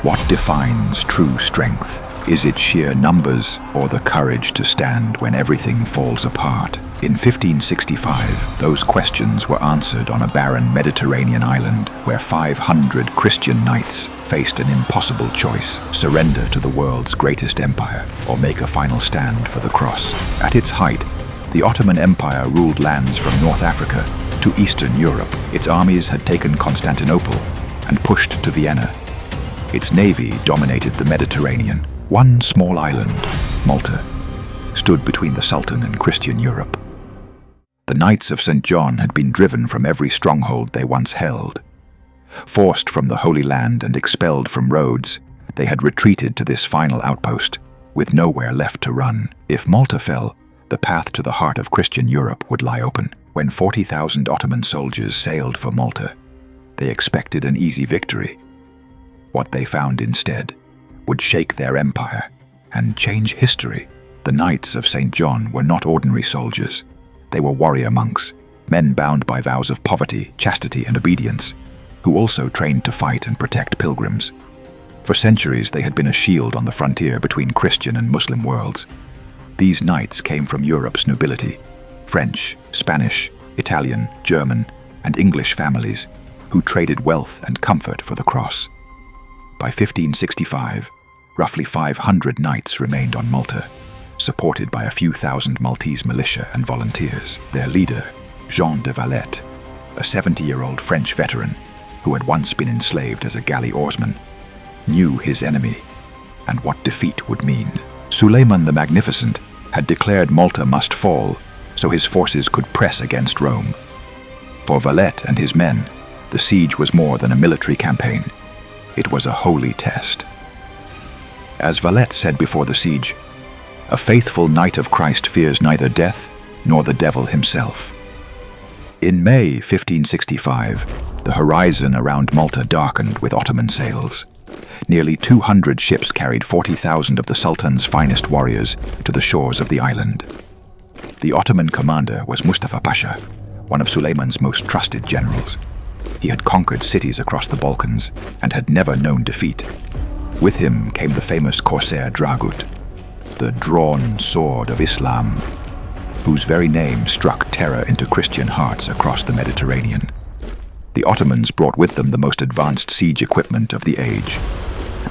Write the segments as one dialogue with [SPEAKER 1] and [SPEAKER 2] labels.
[SPEAKER 1] What defines true strength? Is it sheer numbers or the courage to stand when everything falls apart? In 1565, those questions were answered on a barren Mediterranean island where 500 Christian knights faced an impossible choice: surrender to the world's greatest empire or make a final stand for the cross. At its height, the Ottoman Empire ruled lands from North Africa to Eastern Europe. Its armies had taken Constantinople and pushed to Vienna. Its navy dominated the Mediterranean. One small island, Malta, stood between the Sultan and Christian Europe. The Knights of St. John had been driven from every stronghold they once held. Forced from the Holy Land and expelled from Rhodes, they had retreated to this final outpost, with nowhere left to run. If Malta fell, the path to the heart of Christian Europe would lie open. When 40,000 Ottoman soldiers sailed for Malta, they expected an easy victory. What they found instead would shake their empire and change history. The Knights of St. John were not ordinary soldiers. They were warrior monks, men bound by vows of poverty, chastity, and obedience, who also trained to fight and protect pilgrims. For centuries, they had been a shield on the frontier between Christian and Muslim worlds. These knights came from Europe's nobility: French, Spanish, Italian, German, and English families who traded wealth and comfort for the cross. By 1565, roughly 500 knights remained on Malta, supported by a few thousand Maltese militia and volunteers. Their leader, Jean de Valette, a 70-year-old French veteran who had once been enslaved as a galley oarsman, knew his enemy and what defeat would mean. Suleiman the Magnificent had declared Malta must fall so his forces could press against Rome. For Valette and his men, the siege was more than a military campaign. It was a holy test. As Valette said before the siege, "A faithful knight of Christ fears neither death nor the devil himself." In May 1565, the horizon around Malta darkened with Ottoman sails. Nearly 200 ships carried 40,000 of the Sultan's finest warriors to the shores of the island. The Ottoman commander was Mustafa Pasha, one of Suleiman's most trusted generals. He had conquered cities across the Balkans and had never known defeat. With him came the famous corsair Dragut, the drawn sword of Islam, whose very name struck terror into Christian hearts across the Mediterranean. The Ottomans brought with them the most advanced siege equipment of the age: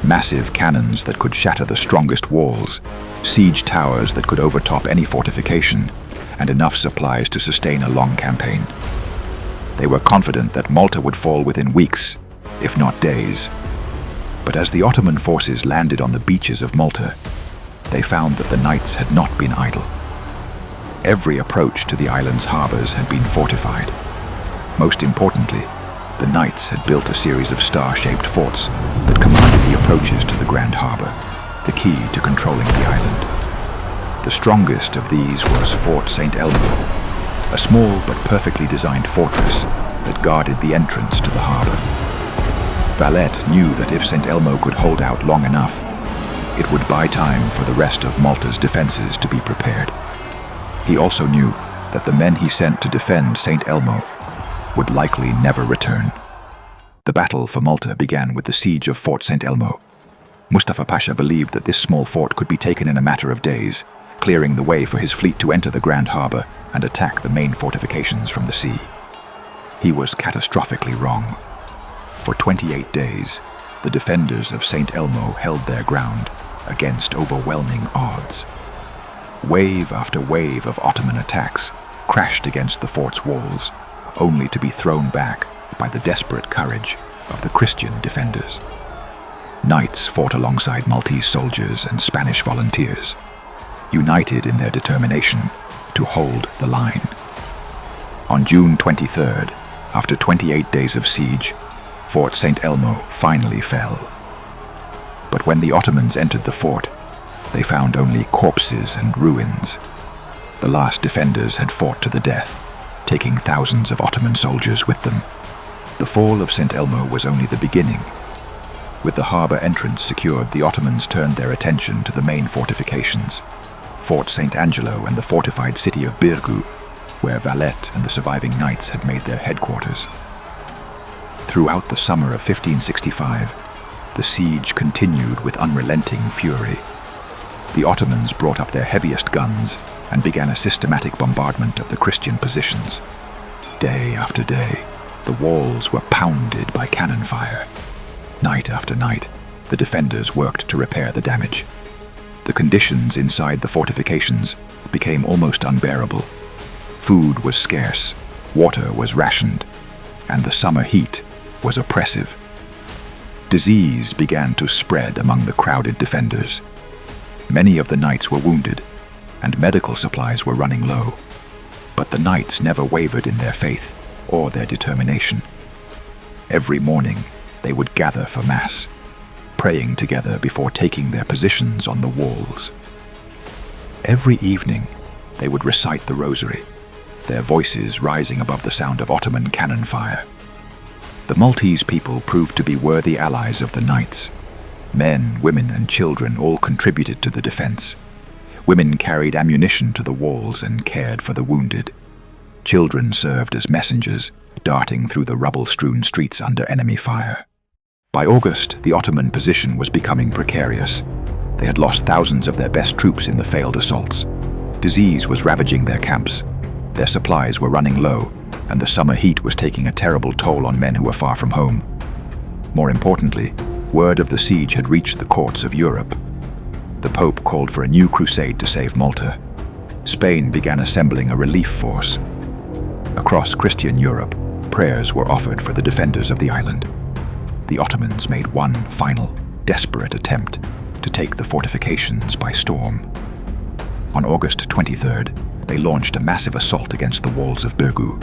[SPEAKER 1] massive cannons that could shatter the strongest walls, siege towers that could overtop any fortification, and enough supplies to sustain a long campaign. They were confident that Malta would fall within weeks, if not days. But as the Ottoman forces landed on the beaches of Malta, they found that the knights had not been idle. Every approach to the island's harbors had been fortified. Most importantly, the knights had built a series of star-shaped forts that commanded the approaches to the Grand Harbor, the key to controlling the island. The strongest of these was Fort St. Elmo, a small but perfectly designed fortress that guarded the entrance to the harbor. Valette knew that if St. Elmo could hold out long enough, it would buy time for the rest of Malta's defenses to be prepared. He also knew that the men he sent to defend St. Elmo would likely never return. The battle for Malta began with the siege of Fort St. Elmo. Mustafa Pasha believed that this small fort could be taken in a matter of days, clearing the way for his fleet to enter the Grand Harbor and attack the main fortifications from the sea. He was catastrophically wrong. For 28 days, the defenders of St. Elmo held their ground against overwhelming odds. Wave after wave of Ottoman attacks crashed against the fort's walls, only to be thrown back by the desperate courage of the Christian defenders. Knights fought alongside Maltese soldiers and Spanish volunteers, united in their determination to hold the line. On June 23rd, after 28 days of siege, Fort St. Elmo finally fell. But when the Ottomans entered the fort, they found only corpses and ruins. The last defenders had fought to the death, taking thousands of Ottoman soldiers with them. The fall of St. Elmo was only the beginning. With the harbor entrance secured, the Ottomans turned their attention to the main fortifications, Fort St. Angelo and the fortified city of Birgu, where Valette and the surviving knights had made their headquarters. Throughout the summer of 1565, the siege continued with unrelenting fury. The Ottomans brought up their heaviest guns and began a systematic bombardment of the Christian positions. Day after day, the walls were pounded by cannon fire. Night after night, the defenders worked to repair the damage. The conditions inside the fortifications became almost unbearable. Food was scarce, water was rationed, and the summer heat was oppressive. Disease began to spread among the crowded defenders. Many of the knights were wounded, and medical supplies were running low. But the knights never wavered in their faith or their determination. Every morning, they would gather for Mass, praying together before taking their positions on the walls. Every evening, they would recite the Rosary, their voices rising above the sound of Ottoman cannon fire. The Maltese people proved to be worthy allies of the knights. Men, women, and children all contributed to the defense. Women carried ammunition to the walls and cared for the wounded. Children served as messengers, darting through the rubble-strewn streets under enemy fire. By August, the Ottoman position was becoming precarious. They had lost thousands of their best troops in the failed assaults. Disease was ravaging their camps. Their supplies were running low, and the summer heat was taking a terrible toll on men who were far from home. More importantly, word of the siege had reached the courts of Europe. The Pope called for a new crusade to save Malta. Spain began assembling a relief force. Across Christian Europe, prayers were offered for the defenders of the island. The Ottomans made one final, desperate attempt to take the fortifications by storm. On August 23rd, they launched a massive assault against the walls of Birgu.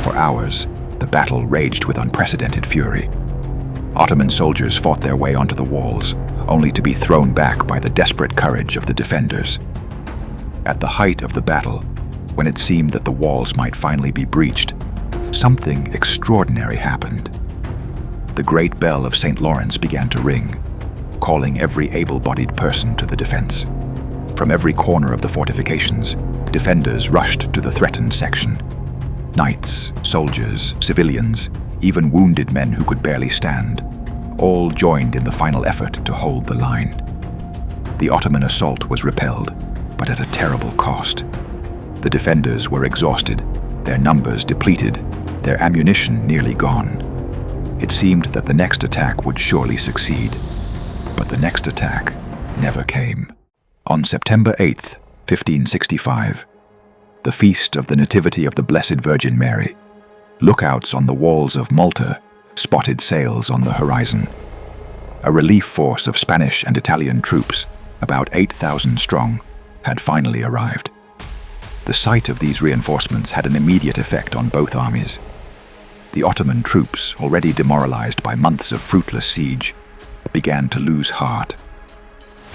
[SPEAKER 1] For hours, the battle raged with unprecedented fury. Ottoman soldiers fought their way onto the walls, only to be thrown back by the desperate courage of the defenders. At the height of the battle, when it seemed that the walls might finally be breached, something extraordinary happened. The great bell of St. Lawrence began to ring, calling every able-bodied person to the defense. From every corner of the fortifications, defenders rushed to the threatened section. Knights, soldiers, civilians, even wounded men who could barely stand, all joined in the final effort to hold the line. The Ottoman assault was repelled, but at a terrible cost. The defenders were exhausted, their numbers depleted, their ammunition nearly gone. It seemed that the next attack would surely succeed, but the next attack never came. On September 8th, 1565, the feast of the Nativity of the Blessed Virgin Mary, lookouts on the walls of Malta spotted sails on the horizon. A relief force of Spanish and Italian troops, about 8,000 strong, had finally arrived. The sight of these reinforcements had an immediate effect on both armies. The Ottoman troops, already demoralized by months of fruitless siege, began to lose heart.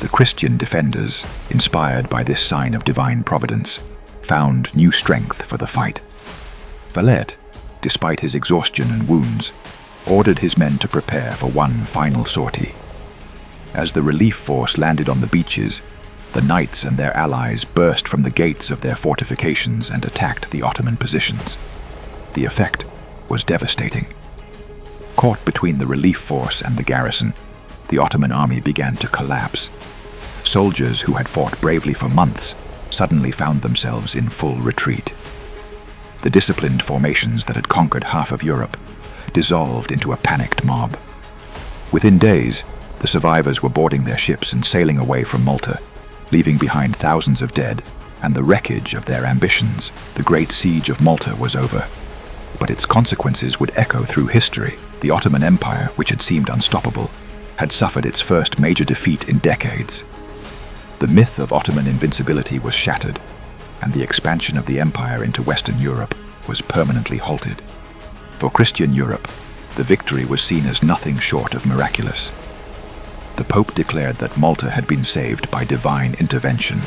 [SPEAKER 1] The Christian defenders, inspired by this sign of divine providence, found new strength for the fight. Valette, despite his exhaustion and wounds, ordered his men to prepare for one final sortie. As the relief force landed on the beaches, the knights and their allies burst from the gates of their fortifications and attacked the Ottoman positions. The effect was devastating. Caught between the relief force and the garrison, the Ottoman army began to collapse. Soldiers who had fought bravely for months suddenly found themselves in full retreat. The disciplined formations that had conquered half of Europe dissolved into a panicked mob. Within days, the survivors were boarding their ships and sailing away from Malta, leaving behind thousands of dead and the wreckage of their ambitions. The great siege of Malta was over, but its consequences would echo through history. The Ottoman Empire, which had seemed unstoppable, had suffered its first major defeat in decades. The myth of Ottoman invincibility was shattered, and the expansion of the empire into Western Europe was permanently halted. For Christian Europe, the victory was seen as nothing short of miraculous. The Pope declared that Malta had been saved by divine intervention.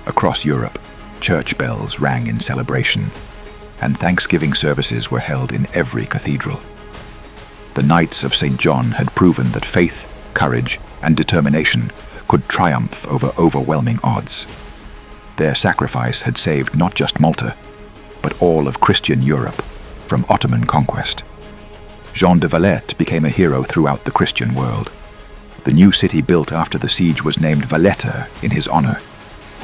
[SPEAKER 1] Across Europe, church bells rang in celebration, and thanksgiving services were held in every cathedral. The Knights of St. John had proven that faith, courage, and determination could triumph over overwhelming odds. Their sacrifice had saved not just Malta, but all of Christian Europe from Ottoman conquest. Jean de Valette became a hero throughout the Christian world. The new city built after the siege was named Valletta in his honor,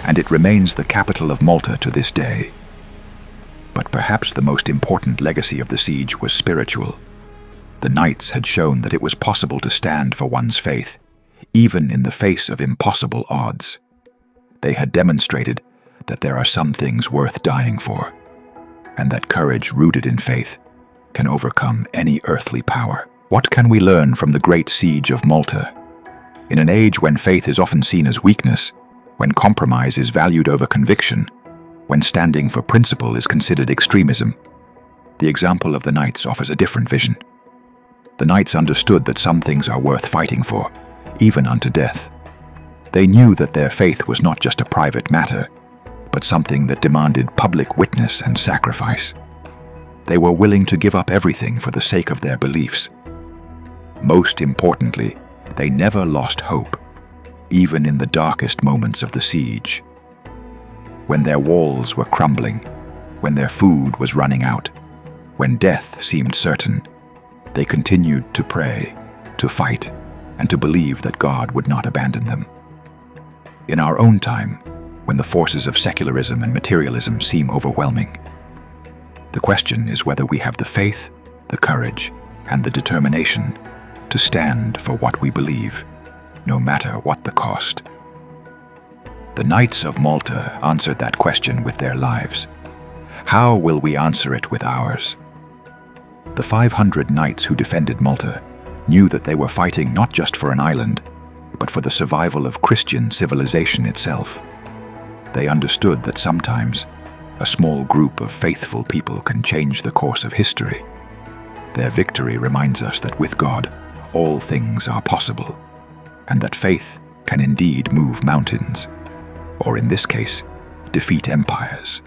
[SPEAKER 1] and it remains the capital of Malta to this day. But perhaps the most important legacy of the siege was spiritual. The knights had shown that it was possible to stand for one's faith, even in the face of impossible odds. They had demonstrated that there are some things worth dying for, and that courage rooted in faith can overcome any earthly power. What can we learn from the great siege of Malta? In an age when faith is often seen as weakness, when compromise is valued over conviction, when standing for principle is considered extremism, the example of the knights offers a different vision. The knights understood that some things are worth fighting for, even unto death. They knew that their faith was not just a private matter, but something that demanded public witness and sacrifice. They were willing to give up everything for the sake of their beliefs. Most importantly, they never lost hope, even in the darkest moments of the siege. When their walls were crumbling, when their food was running out, when death seemed certain, they continued to pray, to fight, and to believe that God would not abandon them. In our own time, when the forces of secularism and materialism seem overwhelming, the question is whether we have the faith, the courage, and the determination to stand for what we believe, no matter what the cost. The Knights of Malta answered that question with their lives. How will we answer it with ours? The 500 knights who defended Malta knew that they were fighting not just for an island, but for the survival of Christian civilization itself. They understood that sometimes a small group of faithful people can change the course of history. Their victory reminds us that with God, all things are possible, and that faith can indeed move mountains, or in this case, defeat empires.